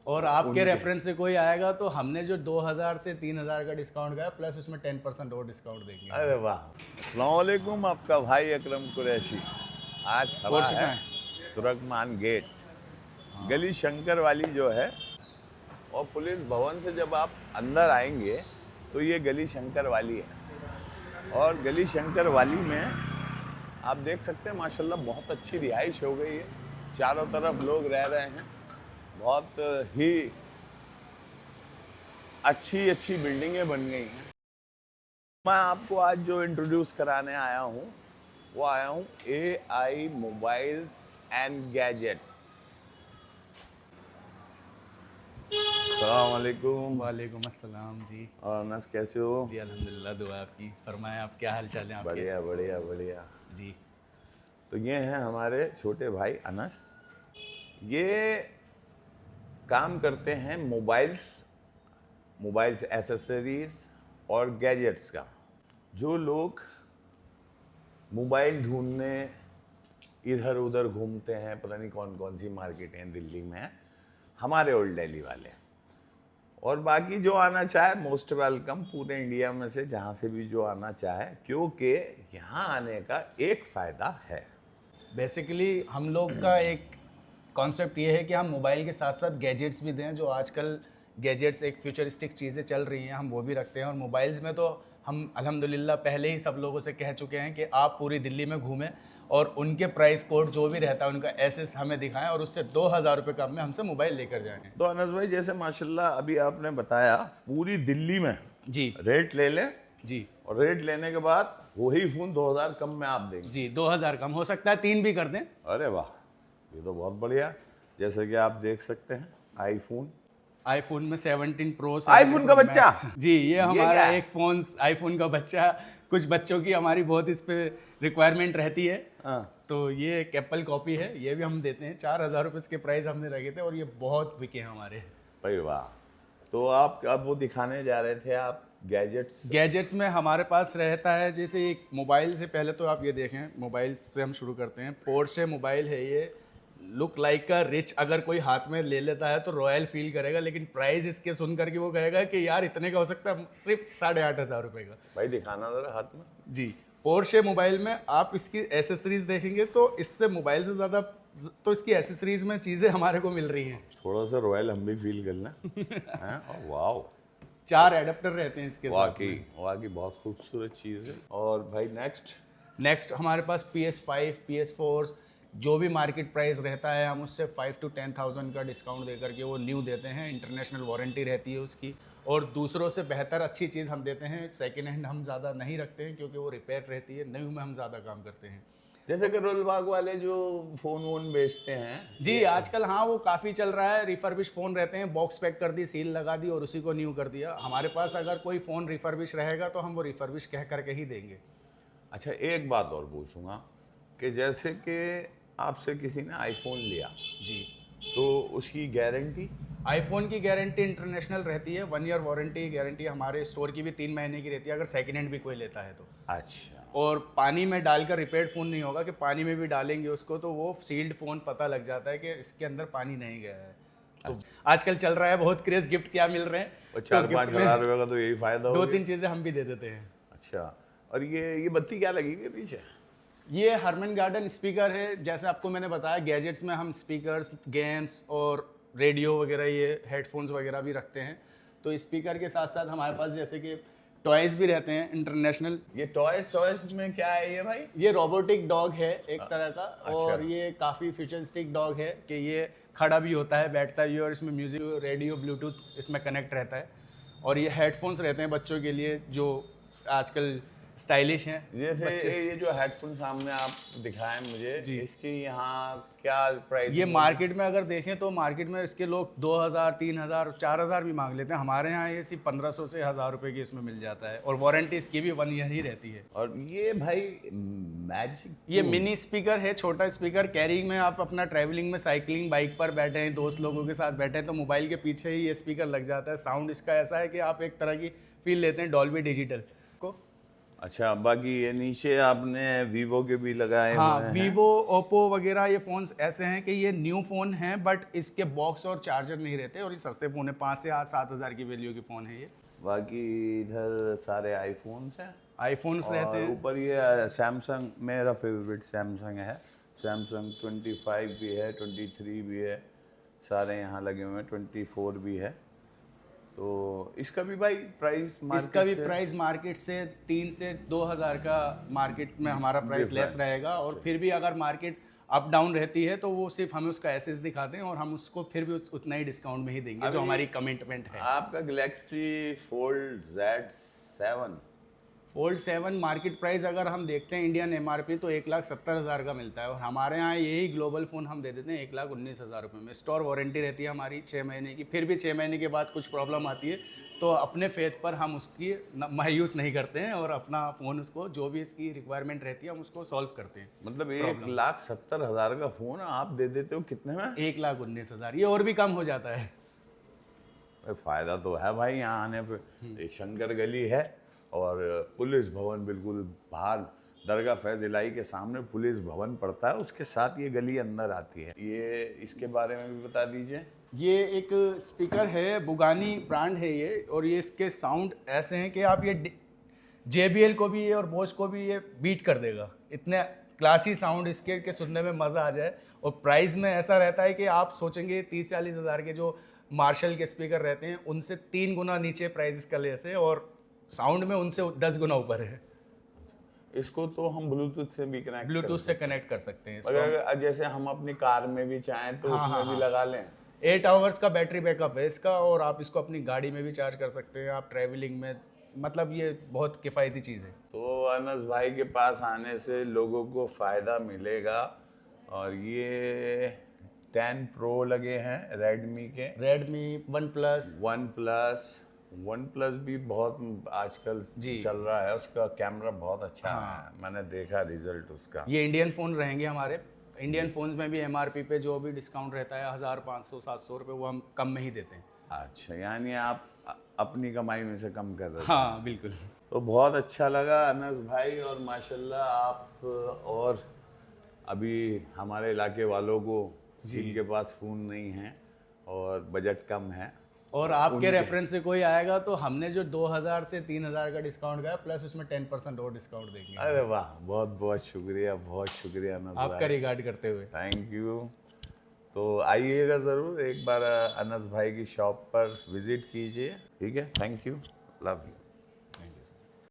और आपके उनके रेफरेंस से कोई आएगा तो हमने जो 2000 से 3000 का डिस्काउंट का प्लस उसमें 10% और डिस्काउंट देंगे। अरे वाह। अस्सलाम वालेकुम, आपका भाई अकरम कुरैशी आज खड़ा पोर्शे है का है। तुर्कमान गेट, हाँ। गली शंकर वाली जो है। और पुलिस भवन से जब आप अंदर आएंगे तो ये गली शंकर वाली है। और गली शंकर वाली में आप देख सकते हैं माशाल्लाह बहुत अच्छी रिहाइश हो गई है, चारों तरफ लोग रह रहे हैं, बहुत ही अच्छी अच्छी बिल्डिंगें बन गई हैं। मैं आपको आज जो इंट्रोड्यूस कराने आया हूँ वो आया हूँ AI मोबाइल्स एंड गैजेट्स। अस्सलाम वालेकुम। वालेकुम अस्सलाम जी। और अनस कैसे हो? जी अल्हम्दुलिल्लाह, दुआ आपकी। फरमाएं आप, क्या हाल चाल है आपके? बढ़िया बढ़िया बढ़िया। जी। तो ये हैं हमारे छोटे भाई अनस। ये काम करते हैं मोबाइल्स एसेसरीज और गैजेट्स का। जो लोग मोबाइल ढूंढने इधर उधर घूमते हैं, पता नहीं कौन कौन सी मार्केट हैं दिल्ली में, हमारे ओल्ड दिल्ली वाले। और बाकी जो आना चाहे मोस्ट वेलकम, पूरे इंडिया में से जहाँ से भी जो आना चाहे, क्योंकि यहाँ आने का एक फ़ायदा है। बेसिकली हम लोग का एक कॉन्सेप्ट ये है कि हम मोबाइल के साथ साथ गैजेट्स भी दें। जो आजकल गैजेट्स एक फ्यूचरिस्टिक चीज़ें चल रही हैं, हम वो भी रखते हैं। और मोबाइल्स में तो हम अल्हम्दुलिल्लाह पहले ही सब लोगों से कह चुके हैं कि आप पूरी दिल्ली में घूमें और उनके प्राइस कोड जो भी रहता है उनका एसेस हमें दिखाएं और उससे 2000 रुपये कम में हमसे मोबाइल लेकर जाएं। तो अनस भाई, जैसे माशाल्लाह अभी आपने बताया पूरी दिल्ली में जी रेट ले लें, जी और रेट लेने के बाद वही फ़ोन 2000 कम में आप देंगे। जी, 2000 कम हो सकता है, 3 भी कर दें। अरे वाह, ये तो बहुत बढ़िया। जैसे कि आप देख सकते हैं आईफोन में 17 प्रो, आईफोन का बच्चा। जी, ये हमारा क्या है? एक फ़ोन आईफोन का बच्चा। कुछ बच्चों की हमारी बहुत इस पे रिक्वायरमेंट रहती है, हाँ। तो ये एक एप्पल कॉपी है, ये भी हम देते हैं। 4000 रुपये इसके प्राइस हमने रखे थे और ये बहुत बिके हैं हमारे। भाई वाह। तो आप अब वो दिखाने जा रहे थे आप गैजेट्स में हमारे पास रहता है, जैसे एक मोबाइल से पहले तो आप ये देखें, मोबाइल से हम शुरू करते हैं। पोर्शे मोबाइल है ये, लुक लाइक का रिच। अगर कोई हाथ में ले लेता है तो रॉयल फील करेगा, लेकिन प्राइस इसके सुन करके वो कहेगा कि यार इतने का हो सकता है, सिर्फ 8500 रुपये का। भाई दिखाना जरा हाथ में। जी, पोर्शे मोबाइल में आप इसकी एसेसरीज देखेंगे तो इससे मोबाइल से ज़्यादा तो इसकी एसेसरीज में चीज़ें हमारे को मिल रही हैं। थोड़ा सा रॉयल हम भी फील कर लें। हैं? और वाह, 4 एडेप्टर रहते हैं इसके साथ वाकई में। वाकई बहुत खूबसूरत चीज़ है। और भाई नेक्स्ट हमारे पास PS5 PS4 जो भी मार्केट प्राइस रहता है, हम उससे 5 to 10,000 का डिस्काउंट दे करके वो न्यू देते हैं। इंटरनेशनल वारंटी रहती है उसकी, और दूसरों से बेहतर अच्छी चीज़ हम देते हैं। सेकेंड हैंड हम ज़्यादा नहीं रखते हैं क्योंकि वो रिपेयर रहती है। न्यू में हम ज़्यादा काम करते हैं। जैसे कि रोलबाग वाले जो फ़ोन वोन बेचते हैं। जी, आजकल हाँ वो काफ़ी चल रहा है। रिफर्बिश फ़ोन रहते हैं, बॉक्स पैक कर दी, सील लगा दी और उसी को न्यू कर दिया। हमारे पास अगर कोई फ़ोन रिफर्बिश रहेगा तो हम वो रिफर्बिश कह करके ही देंगे। अच्छा, एक बात और पूछूंगा कि जैसे कि आपसे किसी ने आईफोन लिया जी, तो उसकी गारंटी? आईफोन की गारंटी इंटरनेशनल रहती है। 1 ईयर वारंटी गारंटी हमारे स्टोर की भी 3 महीने की रहती है, अगर सेकेंड हैंड भी कोई लेता है तो। अच्छा। और पानी में डालकर रिपेयर्ड फ़ोन नहीं होगा कि पानी में भी डालेंगे उसको तो वो सील्ड फ़ोन पता लग जाता है कि इसके अंदर पानी नहीं गया है। तो आजकल चल रहा है बहुत क्रेज, गिफ्ट क्या मिल रहे हैं, और तो 4-5 गिफ्ट में हज़ार रुपये का तो यही फ़ायदा हो 2-3 चीज़ें हम भी दे देते हैं। अच्छा। और ये बत्ती क्या लगी है पीछे? ये हरमन गार्डन स्पीकर है। जैसे आपको मैंने बताया, गैजेट्स में हम स्पीकर्स, गेम्स और रेडियो वगैरह, ये हेडफोन्स वगैरह भी रखते हैं। तो स्पीकर के साथ साथ हमारे पास जैसे कि टॉयज़ भी रहते हैं इंटरनेशनल। ये टॉयज में क्या है ये भाई? ये रोबोटिक डॉग है एक तरह का। अच्छा। और ये काफ़ी फ्यूचरिस्टिक डॉग है कि ये खड़ा भी होता है, बैठता भी है, और इसमें म्यूज़िक, रेडियो, ब्लूटूथ इसमें कनेक्ट रहता है। और ये हेडफोन्स रहते हैं बच्चों के लिए जो आजकल स्टाइलिश हैं। जैसे ये जो हेडफोन सामने आप दिखाएं मुझे, जी। इसकी यहाँ क्या प्राइस? ये मार्केट में अगर देखें तो मार्केट में इसके लोग 2000, 3000, 4000 भी मांग लेते हैं। हमारे यहाँ ये सिर्फ 1500 से 1000 रुपये की इसमें मिल जाता है, और वारंटी इसकी भी 1 ईयर ही रहती है। और ये भाई मैजिक, ये मिनी स्पीकर है, छोटा स्पीकर। कैरिंग में आप अपना ट्रैवलिंग में, साइकिलिंग, बाइक पर बैठे हैं, दोस्त लोगों के साथ बैठे हैं, तो मोबाइल के पीछे ही ये स्पीकर लग जाता है। साउंड इसका ऐसा है कि आप एक तरह की फील लेते हैं डॉल्बी डिजिटल को। अच्छा, बाकी ये नीचे आपने वीवो के भी लगाए हाँ, हुए हैं। वीवो, ओप्पो वगैरह ये फ़ोन्स ऐसे हैं कि ये न्यू फ़ोन हैं बट इसके बॉक्स और चार्जर नहीं रहते और ये सस्ते फ़ोन है, 5 से 7 हज़ार की वैल्यू के फ़ोन है ये। बाकी इधर सारे आईफोन्स हैं आईफोन्स रहते और हैं। ऊपर ये सैमसंग, मेरा फेवरेट सैमसंग है। सैमसंग 25 भी है, 23 भी है, सारे यहाँ लगे हुए हैं, 24 भी है। तो इसका भी भाई प्राइस इसका भी मार्केट से प्राइस मार्केट से 3 से 2 हज़ार का मार्केट में हमारा प्राइस लेस Difference रहेगा और फिर भी अगर मार्केट अप डाउन रहती है तो वो सिर्फ हमें उसका एसेस दिखाते हैं और हम उसको फिर भी उतना ही डिस्काउंट में ही देंगे जो अभी हमारी कमिटमेंट है। आपका Galaxy fold Z7 fold 7 market price अगर हम देखते हैं इंडियन एमआरपी तो 1,70,000 का मिलता है और हमारे यहाँ यही ग्लोबल फ़ोन हम दे देते हैं 1,19,000 रुपये में। स्टोर वारंटी रहती है हमारी 6 महीने की, फिर भी 6 महीने के बाद कुछ प्रॉब्लम आती है तो अपने फेथ पर हम उसकी मायूस नहीं करते हैं और अपना फ़ोन उसको जो भी इसकी रिक्वायरमेंट रहती है हम उसको सॉल्व करते हैं। मतलब 1,70,000 का फोन आप दे देते हो कितने में? 1,19,000 ये और भी कम हो जाता है। फायदा तो है भाई, यहाँ आने पे एक शंकर गली है और पुलिस भवन बिल्कुल बाहर, दरगाह फैज इलाही के सामने पुलिस भवन पड़ता है, उसके साथ ये गली अंदर आती है। ये इसके बारे में भी बता दीजिए। ये एक स्पीकर है, बुगानी ब्रांड है ये और ये इसके साउंड ऐसे हैं कि आप ये JBL को भी और बोस को भी ये बीट कर देगा। इतने क्लासी साउंड इसके के सुनने में मज़ा आ जाए और प्राइस में ऐसा रहता है कि आप सोचेंगे 30-40 हज़ार के जो मार्शल के स्पीकर रहते हैं उनसे 3 गुना नीचे प्राइस इसका लेस है और साउंड में उनसे 10 गुना ऊपर है। इसको तो हम ब्लूटूथ से भी कनेक्ट ब्लूटूथ से कनेक्ट कर सकते हैं इसको। अगर जैसे हम अपनी कार में भी चाहें तो उसमें भी लगा लें। 8 आवर्स का बैटरी बैकअप है इसका और आप इसको अपनी गाड़ी में भी चार्ज कर सकते हैं, आप ट्रैवलिंग में, मतलब ये बहुत किफ़ायती चीज़ है। तो अनस भाई के पास आने से लोगों को फ़ायदा मिलेगा। और ये 10 प्रो लगे हैं रेडमी के, रेडमी, वन प्लस भी बहुत आजकल चल रहा है, उसका कैमरा बहुत अच्छा है, मैंने देखा रिजल्ट उसका। ये इंडियन फ़ोन रहेंगे हमारे। इंडियन फ़ोन्स में भी एमआरपी पे जो भी डिस्काउंट रहता है 1,500-700 रुपये वो हम कम में ही देते हैं। अच्छा, यानी आप अपनी कमाई में से कम कर रहे हैं। हाँ बिल्कुल। तो बहुत अच्छा लगा अनस भाई, और माशाल्लाह आप, और अभी हमारे इलाके वालों को जिनके पास फ़ोन नहीं है और बजट कम है और आपके रेफरेंस से कोई आएगा तो हमने जो 2,000 से 3,000 का डिस्काउंट किया प्लस उसमें 10% और डिस्काउंट देंगे। अरे वाह, बहुत बहुत शुक्रिया, बहुत शुक्रिया अनस आपका भाई, रिगार्ड करते हुए। Thank you. तो आइएगा ज़रूर एक बार अनस भाई की शॉप पर विज़िट कीजिए, ठीक है? Thank you, love you.